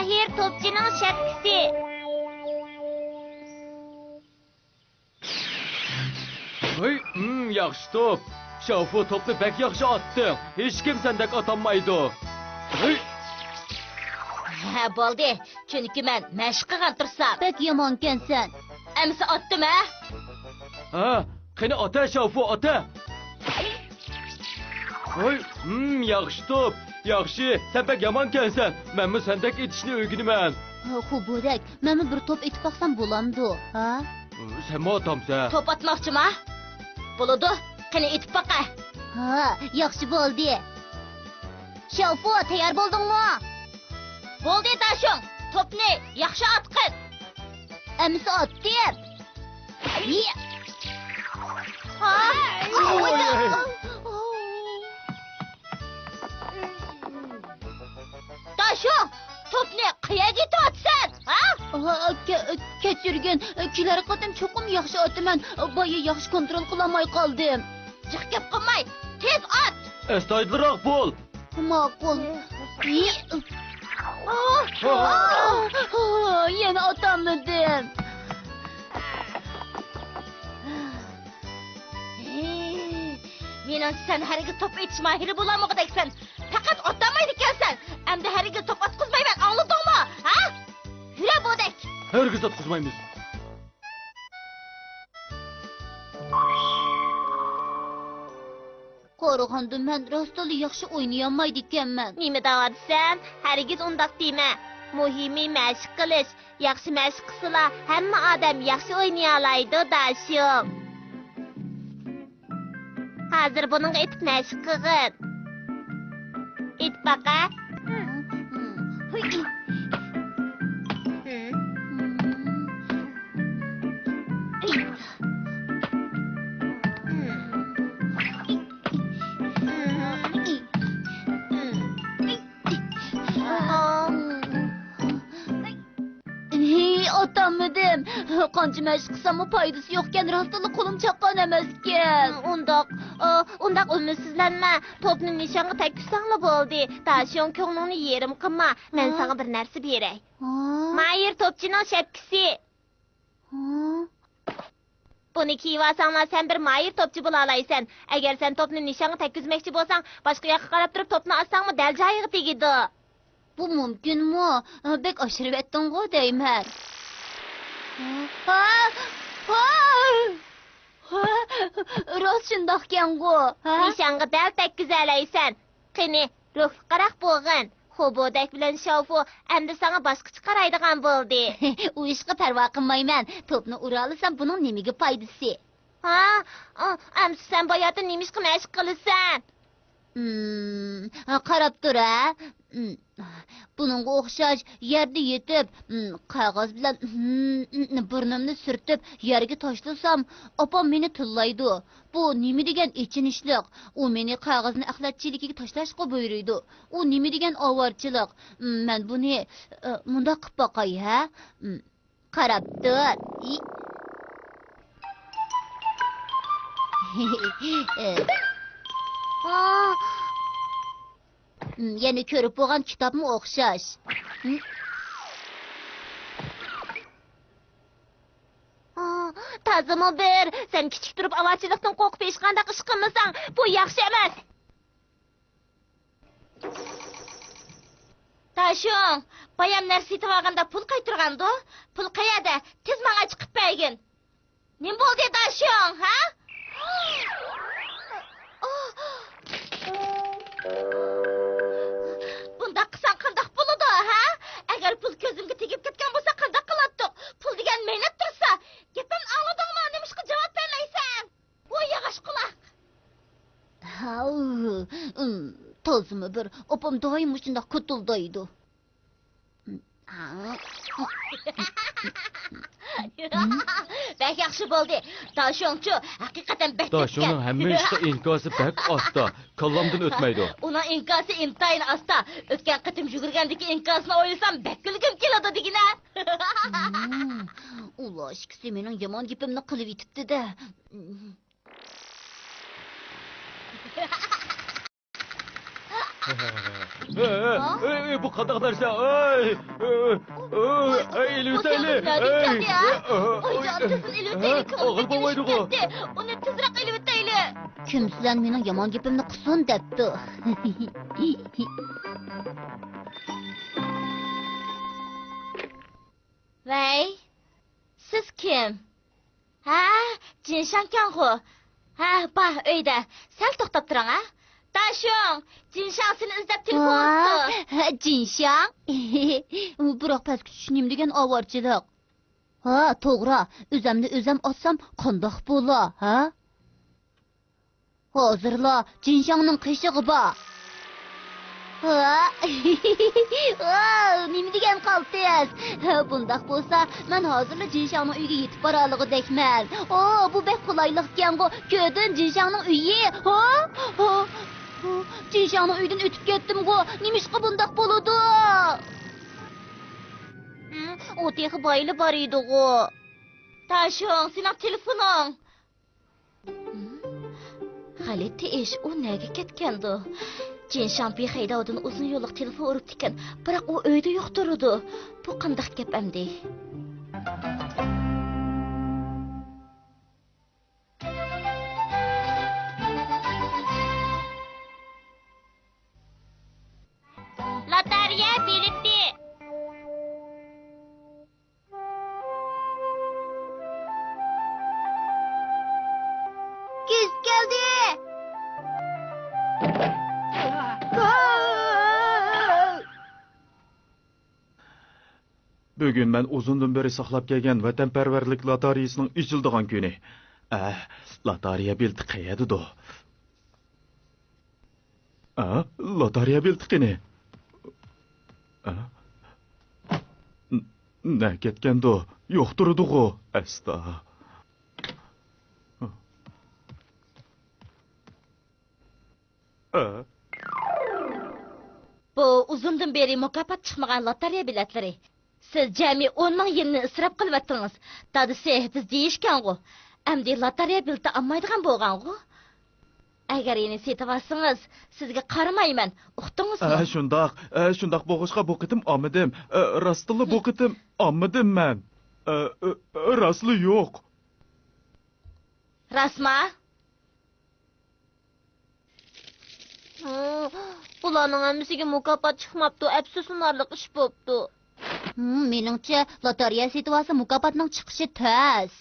Mahir topçunun şapkisi. Hey, yaxşı top. Şafu topni bek yaxşı attın. Hiç kim sendek atanmaydı. Hey, Ha, bo'ldi. Chunki men mashq qilgan tursam. Bek yomonkensen. Amsa otdim ha? ha, qani ata Şafu ata. Hey, yaxşı top. Yaxşı, sen bek yamankensen. Men mi sendek etişini öğünümen. Hubudek, meni bir top etip baksam bulamdı. Ha? Sen mi atamsa? Top atmoqchi ma? Bo'ladi. Qani etib baqa. Ha, yaxshi bo'ldi. Şafu, tayyor bo'ldingmi? Bo'ldi Dashung. Topni yaxshi atqin. Emsi atdim. Ha? Dashung, topni qayerga otsan? Ha? Keçirgin, kelar qatim cho'qim yaxshi otman. Boya yaxshi kontrol qilolmay qoldim. Jiq gap qilmay, tez at. Estoydliroq bo'l. Ma'qul. Yana otamadim. Menimcha sen hariga top etish mahiri bo'lamoqdaksan. Faqat otamaydi ekansan. Endi hariga top atqizmayman, angladingmi? Ha? Yura bo'dak. Herkes atqızmaymiz. Qaraganda men rostali yaxshi o'ynayolmaydi ekanman. Nima deyapsan? Harigiz undaq dema. Muhimi mashq qilish. Yaxshi mashq qilsa, hamma odam yaxshi o'ynay oladi, Dashung. Hozir buning etib mashq qilgin. Et baqa. Otamadım. Qancha mashq qilsam foydasi yo'qkan, rostali qo'lim chaqqan emaskan. Undaq umidsizlanma. Topni nishonga tekkizsangla bo'ldi. Dashung, ko'nglingni yerim qilma. Men sana bir narsa beray. Mahir topchining shapkisi. Buni kiyib olsanglar sen bir mahir topchi bo'la olaysan. Agar sen topni nishonga tekkizmoqchi bo'lsang, boshqa yoqqa qarab turib topni olsangmi dal joyiga tegidi. Bu mumkinmi? Bek oshirib etding-ku deyman. Rost shundoqkan-ku. Nishonga dal tekkiza olaysan. Qani, ruhli qaraq bo'lg'in. Xo'bodak bilan Şafu endi sana boshqacha qaraydigan bo'ldi. U ishga parvo qilmayman. Topni ura olsam buning nimaga foydasi? Ha? Amsa sen boyada nimishqa mashq qilasan? Qarab tur ha. Bununla o'xshash yerda yetib, qog'oz bilan burnimni surtib yerga tashlasam, opam meni tillaydi. Bu nima degan echinishliq? U meni qog'ozni axlatchiligiga tashlashga buyuruydi. U nima degan ovorchilik? Men buni munda qilib boqay ha. Qarab tur. Yana ko'rib bo'lgan kitobmi o'xshash. Tazimi bir, sen kichik turib avachilikdan qo'rqib hech qanday ish qilmasang, bu yaxshi emas. Dashung, bayam narsa yetib olganda pul qaytirganda, pul qayerda? Tez menga chiqib bergin. Nim bo'ldi Dashung, ha? Bunda qilsang qandoq bo'ladi, ha? Agar pul ko'zimga tegib ketgan bo'lsa, qandoq qilatdiq? Pul degan mehnat tursa, gapim angladingmi? Nimishqa javob bermaysan? Voy yog'och quloq. Tozimi bir, opam doim shundoq kutuldaydi. Bek yaxshi bo'ldi. Dashungchu, haqiqatan bek ketgan. Dashungning hamma ishda inkosi bak asta. Kallamdan o'tmaydi. Uning inkosi intayin asta. O'tgan qatim yugurgandagi inkosini o'ylasam bek kulgim keladi degina. Ular ikkisi mening yomon gapimni qilib yetibdi-da. Bu kadar derse ay elbiseli Oy canlısın elbeteyli ağır babaydı o. Onu tezrak elbeteyli. Kimsizlar mening yomon gapimni qilsin debdi. Vay, siz kim? Ha, Cinshan Kanghu. Ha, bah öyde. Sel to'xtab turing ha. Dashung, Cinshan seni izlab telefon qildi. Jinshang. Biroq pastga tushnim degan ovorchilik. Ha, to'g'ri. O'zimni o'zim otsam qandoq bo'la, ha? Hozirla Jinshangning qishig'i bor. Nima degan qaltis? Bundaq bo'lsa, men hozirla Jinshangning uyiga yetib boralig'idekman. Bu bek qulaylik ekan-ku. Ko'rdin Jinshangning uyi? Jinshangning uyidan o'tib ketdim-ku. Nimishqa bundaq bo'ladi? O texi boyli bor edi-ku. Dashung, sening telefoning. G'alati ish, u nega ketgandi? Jinshan bexaydovdan uzun yo'lliq telefon uribdi ekan, biroq u uyda yo'q turadi. Bu qanday gap amdi? Lotereya bileti. Kuz keldi. Bugun men uzundan beri saqlab kelgan vatanparvarlik lotereyasining ochildigan kuni. Lotereya bileti qayerda? Lotereya bileti qani? Ne ketgandi? Yo'q turdi-ku. Asta. Bu uzundan beri mukofot chiqmagan lotereya biletlari. Siz jami 10 ming yilni isrof qilyaptingiz. Dadisi biz deyishgan-ku. Endi lotereya bileti olmaydigan bo'lgan-ku. Agar yeni setib olsangiz, sizga qaramayman. Uqdingizmi? Shundoq bo'g'ishqa bu qitim olmadim. Rostli bu qitim olmadim men. Rostli yo'q. Rasma? Bularning hammasiga mukofot chiqmabdi. Afsuslanarli ish bo'pti. Meningcha, lotereya situasi mukofotning chiqishi tez.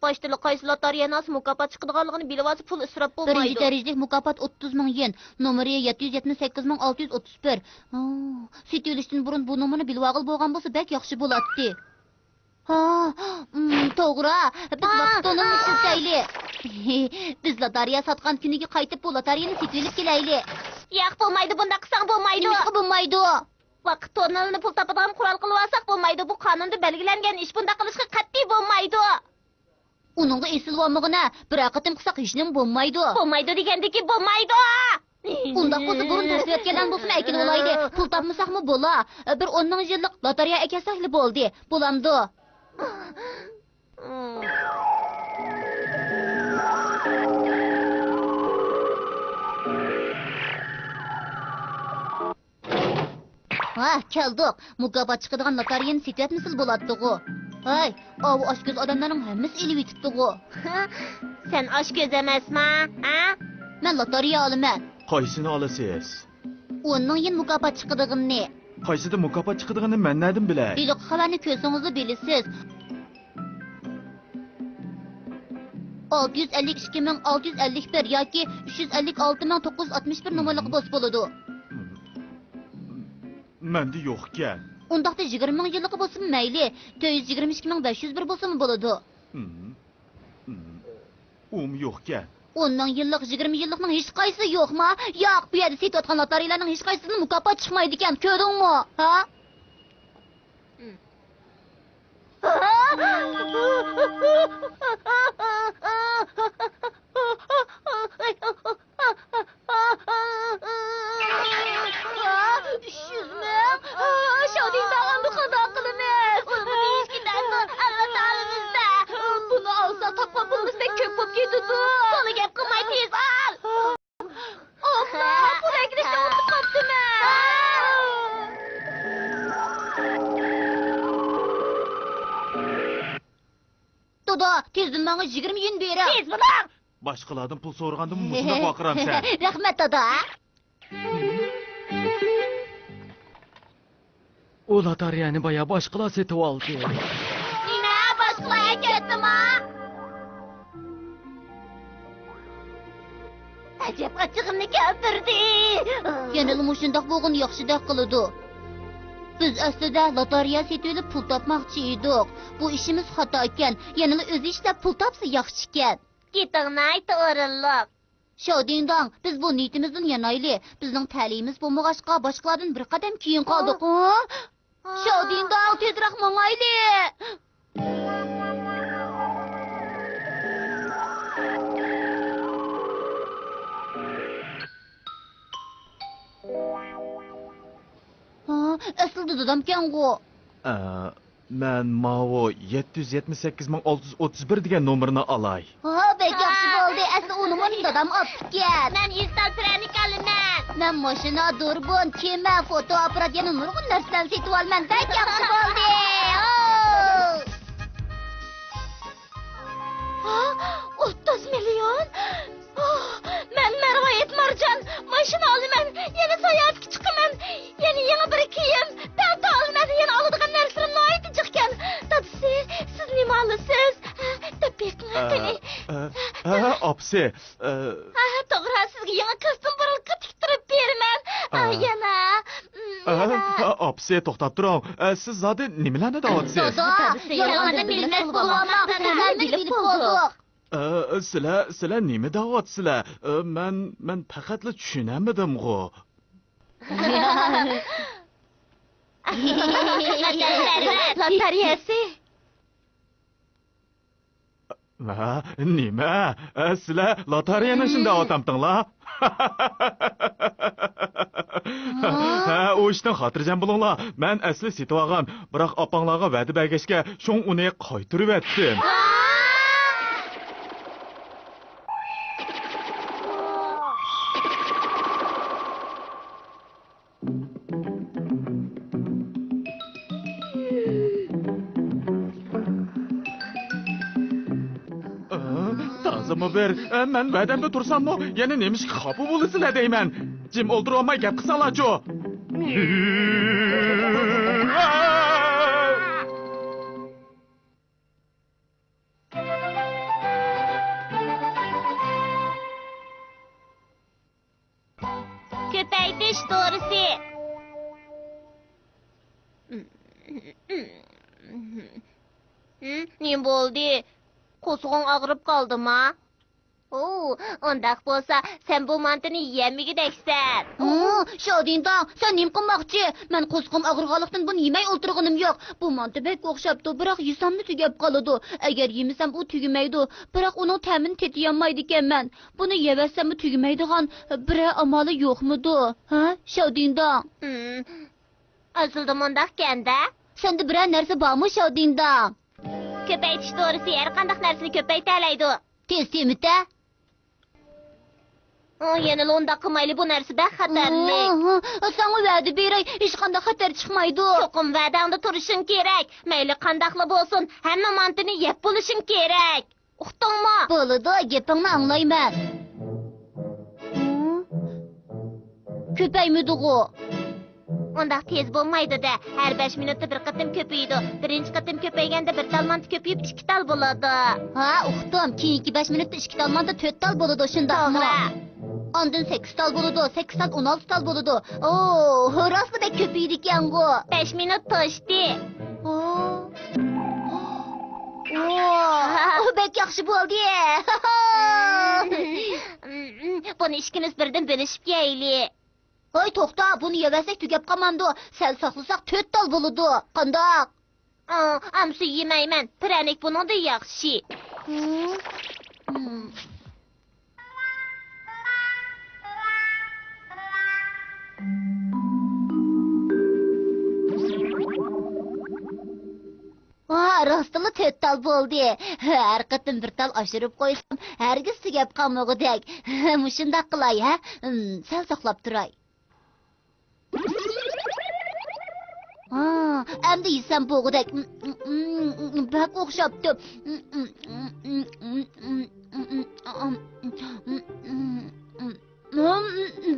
Boshda qaysi lotereyani mukofot chiqadiganligini bilib olsa, pul isrof bo'lmaydi. Birinchi darajalik mukofot 30 ming yen, nomeri 778.631. Sit yulishdan burun bu nomerni bilib olgan bo'lgan bo'lsa, bek yaxshi bo'ladi. To'g'ri. Biz vaqtni ishlatayli. Biz lotereya sotgan kuniga qaytib bu lotereyani sitib kelayli. Yo'q, bo'lmaydi, bunda qilsang bo'lmaydi. Nima bo'lmaydi? Vaqt tonalini pul topadigan qurol qilib olsak bo'lmaydi. Bu qonunda belgilangan ish, bunda qilishga qat'iy bo'lmaydi. Uningga esilvomig'ini bir aqatim qilsak hech nima bo'lmaydi. Bo'lmaydi degandiki bo'lmaydi. Undaq bo'lsa burun to'sayotgandan bo'lsin aykin olaydi. Pul topmasaqmi bo'la. Bir 10 ming yillik lotereya ekasakli bo'ldi. Bo'lamdi. Keldik. Mukofot chiqadigan lotereyani setyapmisiz bo'ladi-ku. Hay, o oshko'z odamlarning hammasi ilib yetibdi-ku. Sen oshko'z emasmi? Men lotereya olaman. Qaysini olasiz? 10 ming yen mukofot chiqadig'ini. Qaysida mukofot chiqadig'ini men nereden bilay? Biliq xabarni ko'rsangiz bilasiz. 652.651 yoki 356.961 nomerlik bo's bo'ladi. Menda yo'q-kan. Undaqda 20 ming yillik bo'lsa mayli, 422.501 bo'lsa bo'ladi. Yo'q-kan. 10 ming yillik, 20 yillikning hech qaysi yo'qmi? Yo'q, bu yerda setayotgan lotereyalarning hech qaysisining mukofot chiqmaydi ekan, ko'rdingmi? Ha? Şading dağındı qadaq qılımız. Allah Teala'mızda. Bunu alsa takma bulmuşsa köp bop gididu. Sonu gap qilmay tez al. Allah, bu rekli şovdu qaptı mən. Dada, tezden bana 20 yen beri. Tez bulang! Başqalardan pul so'ragandim, mushunda baqiram sen. Rahmet dada. O lotareyani baya boshqalar setib oldi. Nina, başqalar ketdim ha. Acep açığımni keltirdi. Yanılı muşundaq boğun yaxşıdaq qılıdı. Biz aslida lotereya setib pul topmoqchi edik. Bu işimiz xato ekan. Yanılı o'zi ishlab pul topsa yaxshi ekan. Gitingni ayt o'rinliq. Şodingdang, biz bu niyetimizden yanaylı. Bizning ta'limimiz bo'lmag'achqa boshqalardan bir qadam keyin qoldik. Şodingdang, tezroq mangayli. Aslida dadamkan go. Men mavo 778.631 degan nomerini alay. Bek yaxshi bo'ldi. Asli uni men dadam opgan. Men istal treni kaliman. Men mashina, durbun, kema, fotoapparat yana nurg'un narsalarni setib olman. Bek yaxshi bo'ldi. 30 milyon. Men Mervayet Marcan, mashina olaman, yana sayohatga chiqaman, yana yangi bir kiyim, palto olaman, yana oladigan narsalarim noyati chiqqan. Dadasi, siz nima olasiz? Tepekmi? Opsi. To'g'ri, sizga yangi kostyum buralqa tiktirib beraman. Yana. Opsi, to'xtab turing. Siz zodi nimalarni deyapsiz? Dada, yolg'onni bilmas bo'lmoq, sizlarni bilib qoldik. Sizlar nima deyapsizlar? Men faqatla tushunamadim-ku. Lotereyasi. Nima? Sizlar lotereyani shunday otamtinglar? O ishdan xotirjam bo'linglar. Men asli setib olgan, biroq opanglarga va'da bergachga sho'ng uni qaytirib etdim. Tazımı ver. Men va'damda tursammi, yana nemishga xafa bo'lasizlar deyman. Jim o'ldirolmay gap qilsanglar-chu. Ko'paytish to'g'risi. Ne bo'ldi? Qo'sg'on og'rib qoldimi? Undaq bo'lsa, sen bu mantini yemigideksan. Şodingdang, sen nim qilmoqchi? Men qo'sqim og'irganlikdan buni yemay o'tirganim yo'q. Bu manta bek o'xshabdi, biroq yesamni tugab qoladi. Agar yemasam u tugamaydi, biroq uning ta'mini tetiyolmaydi ekanman. Buni yevasammi tugamaydigan bir amali yo'qmidi? Ha, Şodingdang? Aslida mundaq kanda. Senda biror narsa bormi, Şodingdang? Ko'paytish to'g'risi har qanday narsani ko'payta oladi. Tez temita. Yana undaq qilmayli, bu narsa xatarli. Sana va'da beray, hech qanday xatar chiqmaydi. Cho'qim va'dangda turishing kerak. Mayli qandaqli bo'lsin, hamma mantini yeb bo'lishing kerak. Uqdingmi? Bo'ladi, gapingni anglayman. Ko'paymidi-ku. Undaq tez bo'lmaydi-da. Har 5 minutda bir qatim ko'paydi. Birinchi qatim ko'payganda bir tal mant ko'payib 2 tal bo'ladi. Ha, uqdim. Keyingi 5 minutda 2 tal manta 4 tal bo'ladi, shundaqmi? Ondan 8 tal bo'ladi, 8 tal 16 tal bo'ladi. Rostida ko'paydi ekan-ku. 5 minut to'shdi. Bek yaxshi bo'ldi. Buni ikkimiz birdan bo'lishib yeylik. Hoy, to'xta, buni yevasak tugab qolmamdi. Sal saqlasak 4 tal bo'ladi. Qandoq? Amsi yemayman. Pranik buningda yaxshi. Rostili 4 tal bo'ldi. Har qatim bir tal oshirib qo'ysam, hargiz tugab qolmag'idek. Mushundaq qilay, ha? Sal saqlab turay. Endi yesem bo'g'dak. Bak o'xshabdi.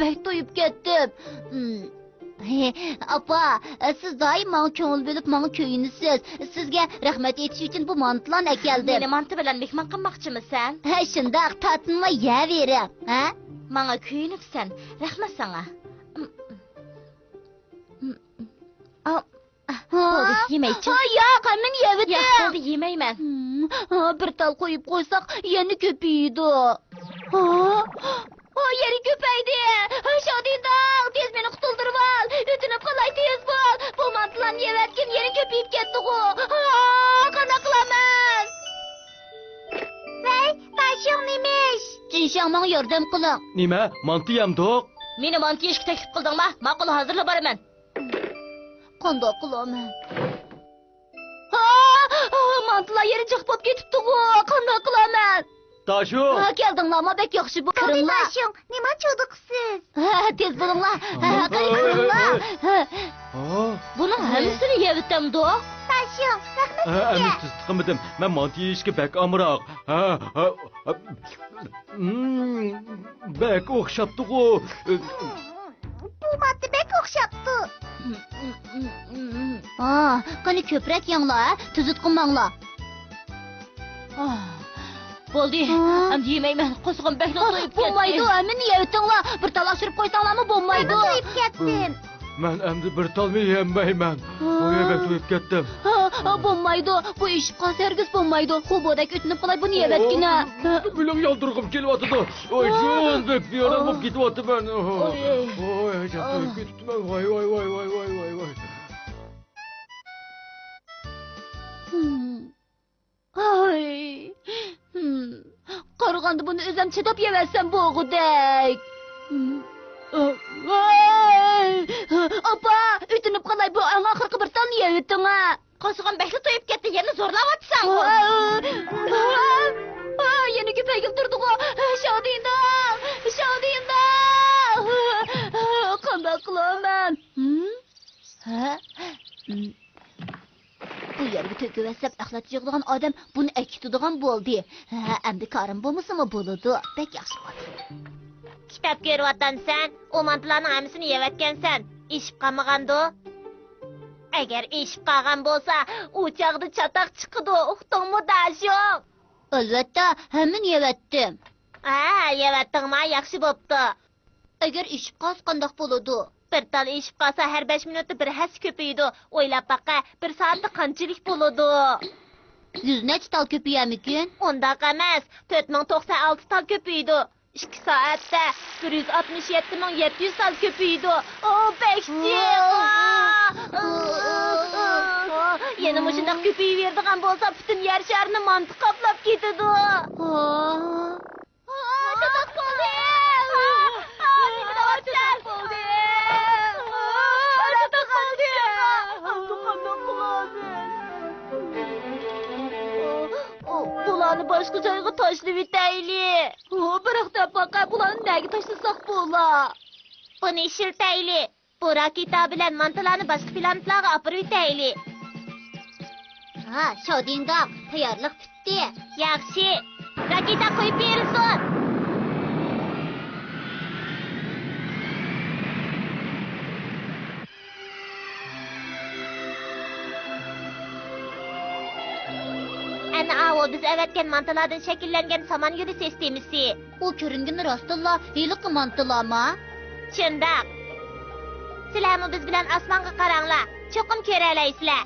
Bak to'yib ketdim. Apa, siz doim menga ko'ngil bo'lib, menga ko'yinisiz. Sizga rahmat aytish uchun bu mantilarni akeldim. Meni manti bilan mehmon qilmoqchimisan? Ha, shundoq tatinma yeyavering, ha? Menga kuyunibsan. Rahmat sana. Bo'ldi, yemaychi. Yo'q, men yevidim. Yo'q, bo'ldi, yemayman. Bir tal qo'yib qo'ysak, yana ko'paydi. Yeri ko'paydi. Shodindoq, tez meni qutuldirib ol. O'tinib qolay, tez bo'l. Bu mantilarni yevatgin, yeri ko'payib ketdi-ku. Qana qilaman? Voy, tashing nemish? Jinshang menga yordam qiling. Nima? Manti yamdoq? Meni manti yeyishga taklif qildingmi? Ma'qul, hozirlab boraman. Qandoq qilaman? Mantilar yeri jiq bo'lib ketibdi-ku. Qandoq qilaman? Tashu! Keldinglarmi? Bek yaxshi bu. Kiringlar. Nima cho'diqsiz? Tez bo'linglar. Kiringlar. Buning hammasini yevitamdi. Tashing, rahmat. Endi siz tiqimidim. Men manti yeyishga bak amroq. Bak o'xshabdi-ku. Bu manti bek o'xshabdi. Qani ko'prak yanglar, tuzut qilmanglar. Bo'ldi, endi yemayman. Qo'zg'im bakni to'yib ketdi. Bo'lmaydi, meni yevitinglar. Bir talashirib qo'ysanglarmi bo'lmaydi. To'yib ketdim. Men endi bir talmi yemayman. O'ya bak to'yib ketdim. Bo'lmaydi. Bu ish qolsa hargiz bo'lmaydi. Xubodak o'tinib qolay buni yevatgina. Bilan yoldirg'im kelyapti. Oy, jon, bek yo'rab bo'lib ketyapman. Oy, to'yib ketdim. Voy. Qarag'anda buni o'zim chidab yevatsam bo'g'udak. Opa, o'tinib qolay bu eng oxirgi bir tonni yeviting-a. Qo'zg'im bakni to'yib ketdi. Yana zo'rlayapsan. Yana ko'paygib turdi-ku. Shodindoq. Qanday qilaman? Bu yerga to'kivatsam axlat yig'digan odam buni akitadigan bo'ldi. Endi karim bo'lmasimi bo'ladi. Bek yaxshi bo'ldi. Kitap ko'ryapsan, o mantilarning hammasini yevatgansan. Eshib qolmagandi? Agar eshib qolgan bo'lsa, u chaqda chataq chiqdi. Uqdingmi, Dashung? Albatta, hammani yevatdim. Yevatdingmi? Yaxshi bo'pti. Agar eshib qolsa qanday bo'ladi? Bir tal eshib qolsa har 5 minutda bir has ko'paydi. O'ylab baqa, bir soatda qanchalik bo'ladi? 100 necha tal ko'payamikin? Undaq emas, 4096 tal ko'paydi. 2 soatda 167700 tal ko'paydi. Bekchi! Yana mushundaq ko'payveradigan bo'lsa, butun yer sharini manti qoplab ketadi. Chatoq bo'ldi! Bularni boshqa joyga tashlab etaylik. Biroq baqa bularni nega tashlasak bo'lar? Buni ishiltaylik. Bu raketa bilan mantilarni boshqa planetlarga olib etaylik. Shodindoq, tayyorlik bitdi. Yaxshi. Raketa qo'yib berilsin. Biz avatgan mantilardan shakllangan samon yo'li sistemasi. U ko'ringani rostilla hiliqi mantilarmi? Shundoq. Sizlarmi biz bilan osmonga qaranglar. Cho'qim ko'ra olaysizlar.